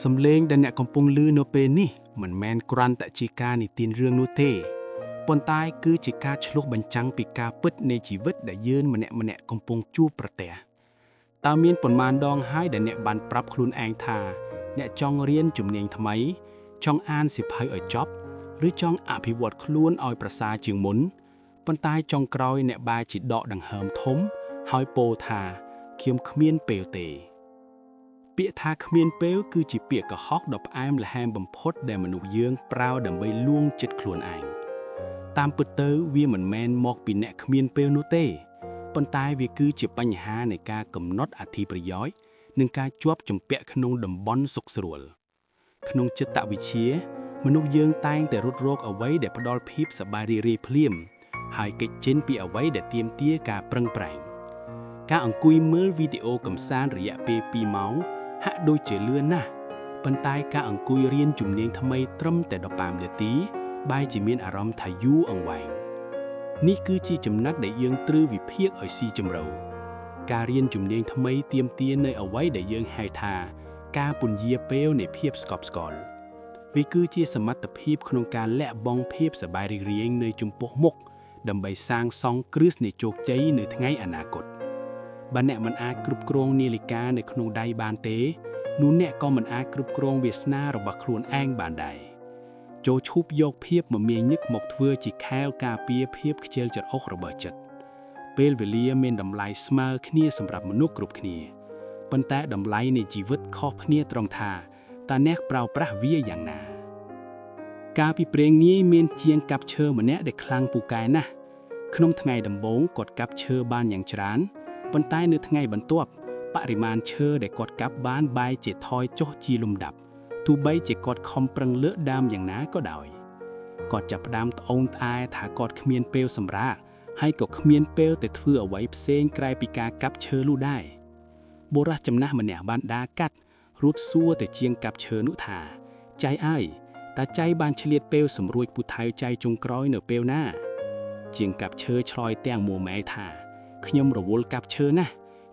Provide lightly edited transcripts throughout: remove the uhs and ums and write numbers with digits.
Sầmเลงดันเนี่ยกำปงลือโนเปนี่เหมือนแมนกรันแต่จีกาในตีนเรื่องโนเต้ปนตายคือจีกาชลุกบัญจังปีกาปิดในชีวิตได้ยืนมันเนี่ยกำปงจูประเตะตามีนปนมานดองให้ดันเนี่ยบันปรับคลุนแองทาเนี่ยจองเรียนจุ่มเนียงทำไมจองอ่านสิบให้อ่อยจ็อบหรือจองอภิวัตคล้วนอ่อยประสาจึงหมุนปนตายจองกรอยเนี่ยบายจิตดอกดังเหิมทมหอยโปธาเขียมขมิ้นเปลวเตเปียทาขมิ้นเปลวคือจีเปียกกะฮอกดอกไอมและแฮมบำพดแดมนุเยืองเปล่าดังใบล่วงจิตคลวนไอตามเปิดเตอเวียเหมือนแมนมอกปีแนะขมิ้นเปลวโนเต้ปนตายเวียคือจีปัญหาในการกำหนดอธิประย้อยหนึ่งการจวบจมเปียขนงดำบอนสุกสรวลขนงจิตตวิเชียมนุษย์เยืองตายแต่รถโรคเอาไว้เด็ดพดอลพีบสบายรีเพลียมหายเกิดเจนปีเอาไว้เด็ดเตรียมเตี้ยกาปรังแปรงการอังกุยเมื่อวิดีโอกำซานระยะปีเมาหะโดยเจเลื่อนนะปันตายการอังกุยเรียนจุ่มเนียงทำไมตรมแต่ดอกปามเดือตีใบจีเมียนอารมณ์ทายุอังไวนี่คือจีจำนักได้ยังตรือวิเพียกอ่อยซีจำเราการเรียนจุ่มเนียงทำไมเตรียมเตี้ยเนยเอาไว้ได้ยังไฮทากาปุ่นเยียเปลในเพียบสกอบสกอลวิคือจีสมัตตพีบโครงการและบองเพียบสบายเรียงในจุ่มปกมกดำใบสร้างซองคริสในโจกใจในทั้งไงอนาคตบันเนะมันอาจกรุบกรองนาฬิกาในขนมใดบานเตนู้นเนะก็มันอาจกรุบกรองเวสนาระบักครวนแองบานใดโจชุบโยกเพียบมาเมียนึกหมกเทือจีแคลกาเปียเพียบเจลจัดอกระเบิดจัดเปลเวลียเมนดำไลสมาร์คเนียสำหรับมนุษย์กรุบเนียปันแต่ดำไลในชีวิตคอบเนียตรองทาตาแนกเปล่าประวิยอย่างนาการปีเปรงนี้เมนเจียงกับเชอมันเนะได้คลังปูกายนะขนมทั้งไงดำบงกดกับเชอบานอย่างจรานปันใต้เนื้อทั้งไงบรรทบปริมาณเชอได้กดกับบ้านใบเจทอยโจจีลุมดับตูใบเจกดคอมปรังเลือดดำอย่างน้าก็ได้กดจับดำองตายถากดขมียนเปลวสำราให้กดขมียนเปลวแต่เทือเอาไว้เซงไกลปีกากับเชอลู่ได้โบราณจำนะมันเนี่ยบ้านดากัดรุดซัวแต่เจียงกับเชอนุธาใจอ้ายตาใจบานเฉลียดเปลวสำรวยปุไทยใจจงกร้อยเหนือเปลวหน้าเจียงกับเชอชลอยแตงโมแม่ธาขยมระวลกับเชอนะ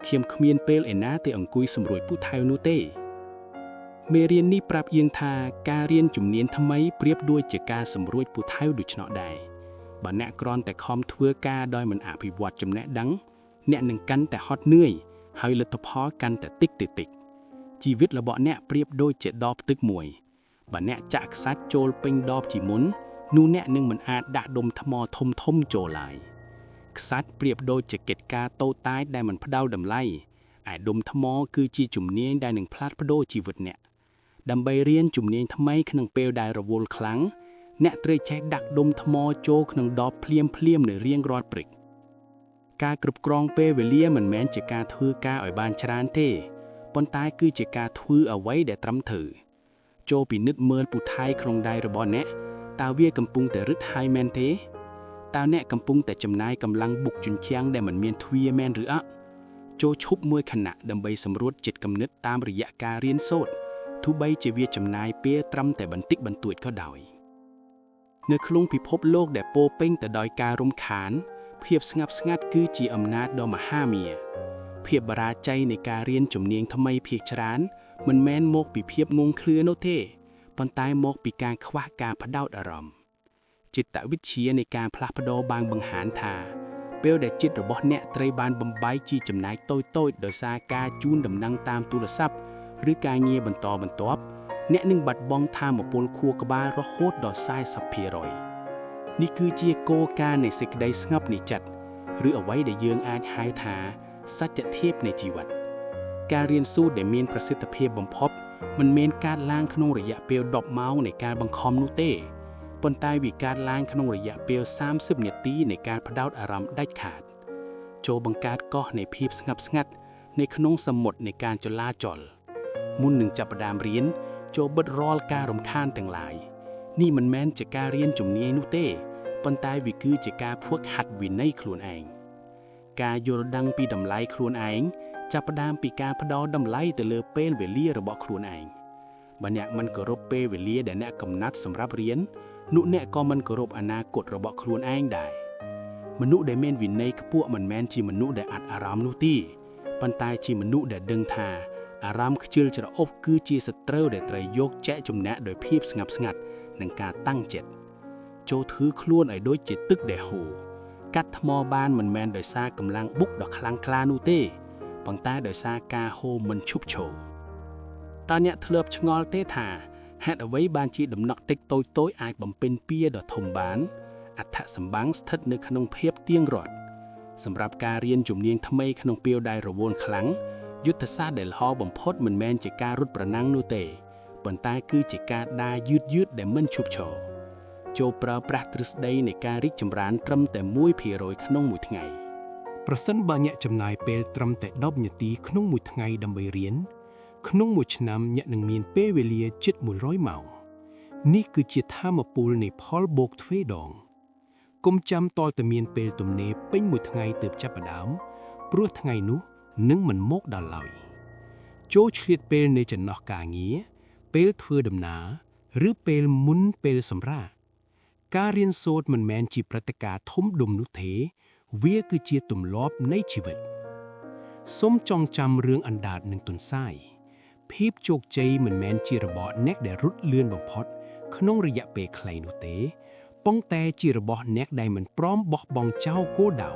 เขียมขมียนเปลเอ็นนาเตอังกุยสำรวยผู้ไทยนูเต้เมเรียนนี่ปรับเอียงทาการเรียนจุ่มเนียนทำไมเปรียบด้วยจากการสำรวยผู้ไทยดุชเนาะได้บันแนกรอนแต่คอมทัวกาดอยมันอาภิวัตจำแนดังแนหนึ่งกันแต่ฮอตเหนื่อยเฮยละทพอกันแต่ติ๊กติกชีวิตระเบาะแนเปรียบโดยเจ็ดดอบตึกมวยบันแนจากซัดโจลเป็นดอบจีมุนนูแนหนึ่งมันอาจด่าดมทมอทมโจลายซัดเปรียบโดยจะเกตกาโตตายได้มันพะเดาดำไล่ไอ้ดมทมอคือจีจุ่มเนียงได้หนึ่งพลาดพะโดชีวิตเนี่ยดำใบเรียนจุ่มเนียงทำไมขนังเปลได้ระวลครั้งเนี่ยเตยแจกดักดมทมอโจขนังดอบเพลียมในเรียงรอดปริกการกรุบกรองเปเวเลียมันแม้นจากการทือกาอ่อยบานชรานเต้ปนตายคือจากการทือเอาไว้แต่ตรำถือโจปีนึดเมินปุไทยครองได้ระบอนเนี่ยตาเวียกำปุงแต่รึดไฮแมนเทตาแนะกำปุงแต่จำนายกำลังบุกจุนเชียงได้เหมือนเมียนทวีแมนหรืออะโจชุบมวยขณะดำใบสำรวจจิตกำนึดตามระยะการเรียนโซดทุใบเจเวียจำนายเปียตรำแต่บันติกบรรตุดก็ดอยเนื้อคลุงพิภพโลกแด่โปเป้งแต่ดอยการมขานเพียบสงับสงัดคือจีอำนาจดอมาห้าเมียเพียบบราใจในการเรียนจมเนียงทำไมเพียกชรานมันแม้นโมกปีเพียบงงเคลือโนเทปอนตายโมกปีการคว้าการพะเดาอารมณ์จิตวิทยาในการพลาพดอบางบังหารทาเปลแต่จิตระบบเนะไตรบานบำไบจีจำนายโต้โดยซากาจูนดำนังตามตุลทรัพย์หรือการเงียบรรทบเนะหนึ่งบัดบองทามมาปนคัวกบาระโคดดอไซสับเพียรอยนี่คือเจียโกการในสิกไดสงับนิจัดหรือเอาไว้ได้เยืองอาจหายถาสัจเทพในจีวัตการเรียนสู้ได้เมนประสิทธิภาพบ่มพบมันเมนการล้างขนมระยะเปลดอกเมาในการบังคอมนุเต้ปนตายวิการล้างขนมระยะเปล30 นาทีในการพะเดาอารมณ์ได้ขาดโจบังการก็ในพีบสงับสงัดในขนมสมดในการจลาจลมุ่นหนึ่งจับประดามเรียนโจเบิดรอลการรำคาญต่างหลายนี่มันแม้นจะการเรียนจุ่มเนียนุเต้ปนตายวิคือจะการพวกหัดวินในครูนเองการโยดังปีดำไลครูนเองจับประดามปีการพะดอดำไลแต่เลอเป้นเวลีระบบครูนเองบัญญัติมันกรบเป้เวลีแต่เนะกำนัดสำหรับเรียนนุเนะก็มันกรบอนาคตระบบครูนเองได้มนุษย์ได้เมนวินในขพวกมันแม้นชีมนุษย์ได้อัดอารามนุตีปันตายชีมนุษย์ได้ดึงทา អារម្មណ៍ខ្ជិលច្រអូសគឺជាសត្រូវដែលត្រូវយកចែកចំណាក់ដោយភាពស្ងប់ស្ងាត់និងការតាំងចិត្តចូលធ្វើខ្លួនឲ្យដូចជាទឹកដែលហូរកាត់ថ្មបានមិនមែនដោយសារកម្លាំងបុកដ៏ខ្លាំងក្លានោះទេប៉ុន្តែដោយសារការហូរមិនឈប់ឈរតើអ្នកធ្លាប់ឆ្ងល់ទេថាហេតុអ្វីបានជាដំណក់ទឹកតូចៗអាចបំពេញពាដ៏ធំបានអត្ថសម្បាំងស្ថិតនៅក្នុងភាពទៀងរាត់សម្រាប់ការរៀនជំនាញថ្មីក្នុងពេលដែលរវល់ខ្លាំងយុទ្ធសាស្ត្រដែលល្អបំផុតមិនមែនជាការរត់ប្រណាំងនោះទេប៉ុន្តែគឺជាការដើរយឺតៗដែលមិនឈប់ឈរចូលប្រើប្រាស់ទ្រឹស្ដីនៃការរីកចម្រើនត្រឹមតែ 1% ក្នុងមួយថ្ងៃប្រសិនបើអ្នកចំណាយពេលត្រឹមតែ10នាទីក្នុងមួយថ្ងៃដើម្បីរៀនក្នុងមួយឆ្នាំអ្នកនឹងមានពេលវេលាជិត100ម៉ោងនេះគឺជាថាមពលនៃផលបូកទ្វេដងកុំចាំតលតែមានពេលទំនេរពេញមួយថ្ងៃទើបចាប់ផ្ដើមព្រោះថ្ងៃនោះនឹងមិនមកដល់ឡើយចូលឆ្លៀតពេលនៃចន្លោះការងារពេលធ្វើដំណើរឬពេលមុនពេលសម្រាកការរៀនសូត្រមិនមែនជាព្រឹត្តិការណ៍ធំដុំនោះទេវាគឺជាទម្លាប់នៃជីវិតសូមចងចាំរឿងអណ្ដាតនិងទន្សាយភាពជោគជ័យមិនមែនជារបស់អ្នកដែលរត់លឿនបំផុតក្នុងរយៈពេលខ្លីនោះទេប៉ុន្តែជារបស់អ្នកដែលមិនព្រមបោះបង់ចោលគោលដៅ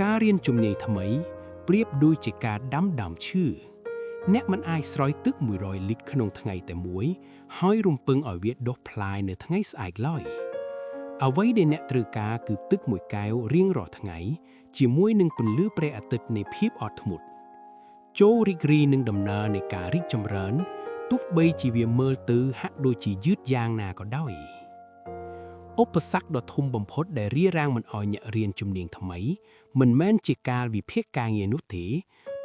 ការរៀនជំនាញថ្មីប្រៀបដូចជាការដាំដើមឈើអ្នកមិនអាចស្រោចទឹក100លីត្រក្នុងថ្ងៃតែមួយហើយរំពឹងឲ្យវាដុះផ្លែនៅថ្ងៃស្អែកឡើយអ្វីដែលអ្នកត្រូវការគឺទឹកមួយកែវរៀងរាល់ថ្ងៃជាមួយនឹងពន្លឺព្រះអាទិត្យនៃភាពអត់ធ្មត់ចូលរីករាយនឹងដំណើរនៃការរីកចម្រើនទោះបីជាវាមើលទៅហាក់ដូចជាយឺតយ៉ាងណាក៏ដោយឧបសគ្គដ៏ធំបំផុតដែលរារាំងមិនឲ្យអ្នករៀនជំនាញថ្មីមិនមែនជាការវិភាគការងារនោះទេ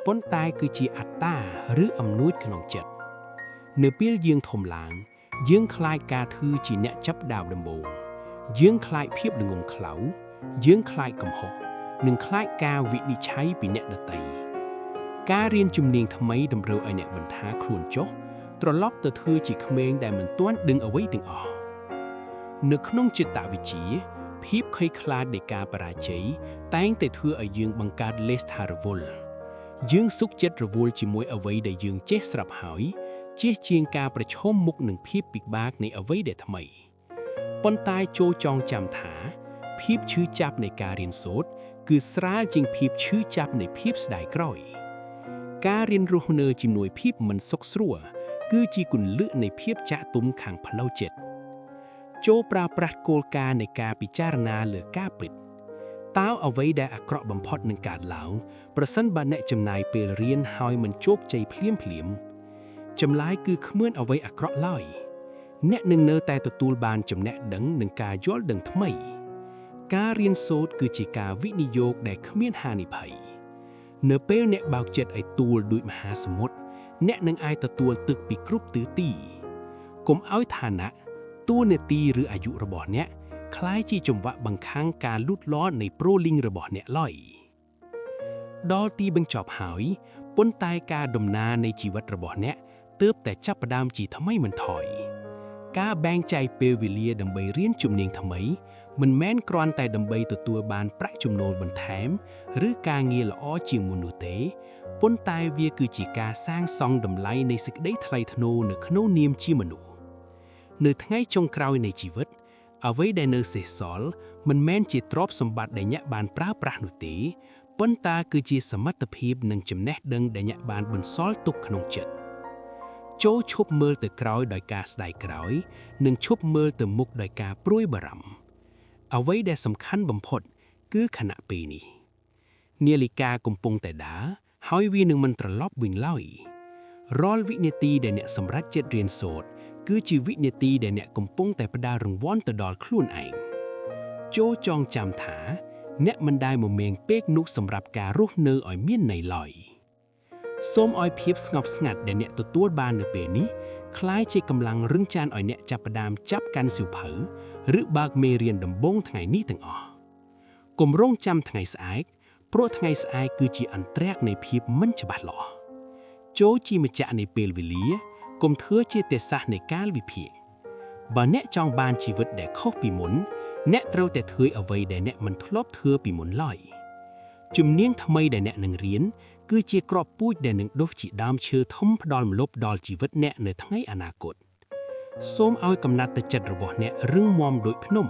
ប៉ុន្តែគឺជាអត្តាឬអំនួចក្នុងចិត្តនៅពេលយើងធំឡើងយើងខ្លាចការធ្វើជាអ្នកចាប់ដើមដំបូងយើងខ្លាចភាពល្ងងខ្លៅយើងខ្លាចកំហុសនិងខ្លាចការវិនិច្ឆ័យពីអ្នកដទៃការរៀនជំនាញថ្មីតម្រូវឲ្យអ្នកបន្ថាខ្លួនចុះត្រឡប់ទៅធ្វើជាក្មេងដែលមិនទាន់ដឹងអ្វីទាំងអស់នៅក្នុងចិត្តវិទ្យាភាពភ័យខ្លាចនៃការបរាជ័យតែងតែធ្វើឲ្យយើងបង្កើតលេសថារវល់យើងសុខចិត្តរវល់ជាមួយអ្វីដែលយើងចេះស្រាប់ហើយជៀសជាងការប្រឈមមុខនឹងភាពពិបាកនៃអ្វីដែលថ្មីប៉ុន្តែចូលចងចាំថាភាពឈឺចាប់នៃការរៀនសូត្រគឺស្រាលជាងភាពឈឺចាប់នៃភាពស្ដាយក្រោយការរៀនរស់នៅជាមួយភាពមិនសុខស្រួលគឺជាគន្លឹះនៃភាពចាក់ទុំខាងផ្លូវចិត្តចូលប្រើប្រាស់គោលការណ៍នៃការពិចារណាលើការពិតតើអ្វីដែលអាក្រក់បំផុតនឹងកើតឡើងប្រសិនបើអ្នកចំណាយពេលរៀនហើយមិនជោគជ័យភ្លាមចម្លើយគឺគ្មានអ្វីអាក្រក់ឡើយអ្នកនឹងនៅតែទទួលបានចំណេះដឹងនិងការយល់ដឹងថ្មីការរៀនសូត្រគឺជាការវិនិយោគដែលគ្មានហានិភ័យនៅពេលអ្នកបើកចិត្តឲ្យទូលដូចមហាសមុទ្រអ្នកនឹងអាចទទួលទឹកពីគ្រប់ទិសទីកុំឲ្យឋានៈតួនាទីឬអាយុរបស់អ្នកคล้ายជាចង្វាក់បង្ខាំងការលូតលាស់នៃប្រូលីងរបស់អ្នកឡើយដល់ទីបញ្ចប់ហើយប៉ុន្តែការដំណើរនៃជីវិតរបស់អ្នកទើបតែចាប់ផ្ដើមជាថ្មីមិនថយការបែងចែកពេលវេលាដើម្បីរៀនជំនាញថ្មីមិនមែនគ្រាន់តែដើម្បីទទួលបានប្រាក់ចំណូលបន្ថែមឬការងារល្អជាងមុននោះទេប៉ុន្តែវាគឺជាការសាងសង់តម្លៃនៃសេចក្តីថ្លៃថ្នូរនៅក្នុងនាមជាមនុស្សនៅថ្ងៃចុងក្រោយនៃជីវិតអ្វីដែលនៅសេសសល់មិនមែនជាទ្រព្យសម្បត្តិដែលអ្នកបានប្រើប្រាស់នោះទេប៉ុន្តែគឺជាសមត្ថភាពនិងចំណេះដឹងដែលអ្នកបានបន្សល់ទុកក្នុងចិត្តចូលឈប់មើលទៅក្រោយដោយការស្ដាយក្រោយនិងឈប់មើលទៅមុខដោយការព្រួយបារម្ភអ្វីដែលសំខាន់បំផុតគឺខណៈពេលនេះនាឡិកាកំពុងតែដើរហើយវានឹងមិនត្រឡប់វិញឡើយរាល់វិនាទីដែលអ្នកសម្រេចចិត្តរៀនសូត្រគឺជាវិនាទីដែលអ្នកកំពុងតែផ្ដល់រង្វាន់ទៅដល់ខ្លួនឯងចូលចងចាំថាអ្នកមិនដែលមមាញពេកនោះសម្រាប់ការរស់នៅឲ្យមានន័យឡើយសូមឲ្យភាពស្ងប់ស្ងាត់ដែលអ្នកទទួលបាននៅពេលនេះคล้ายជាកម្លាំងរឹងចានឲ្យអ្នកចាប់ផ្ដើមចាប់កាន់សៀវភៅឬបើកមេរៀនដំបូងថ្ងៃនេះទាំងអស់កុំរងចាំថ្ងៃស្អែកព្រោះថ្ងៃស្អែកគឺជាអន្ត្រែកនៃភាពមិនច្បាស់លាស់ចូលជាម្ចាស់នៃពេលវេលាកុំធ្វើជាទេសាសនៃកាលវិភាគបើអ្នកចង់បានជីវិតដែលខុសពីមុនអ្នកត្រូវតែធ្វើអ្វីដែលអ្នកមិនធ្លាប់ធ្វើពីមុនឡើយជំនាញថ្មីដែលអ្នកនឹងរៀន គឺជាក្របពូជដែលនឹងដុះជាដើមឈើធំផ្ដល់ម្លប់ដល់ជីវិតអ្នកនៅថ្ងៃអនាគតសូមឲ្យកំណត់ទឹកចិត្តរបស់អ្នករឹងមាំដូចភ្នំ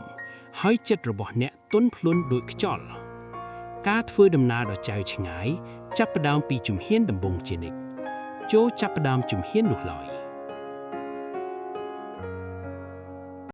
ហើយចិត្តរបស់អ្នកទន់ភ្លន់ដូចខ្យល់ការធ្វើដំណើរដ៏ចៅឆ្ងាយចាប់ផ្ដើមពីជំហានដំបូងជានិច្ចចូលចាប់ផ្ដើមជំហាននោះឡើយ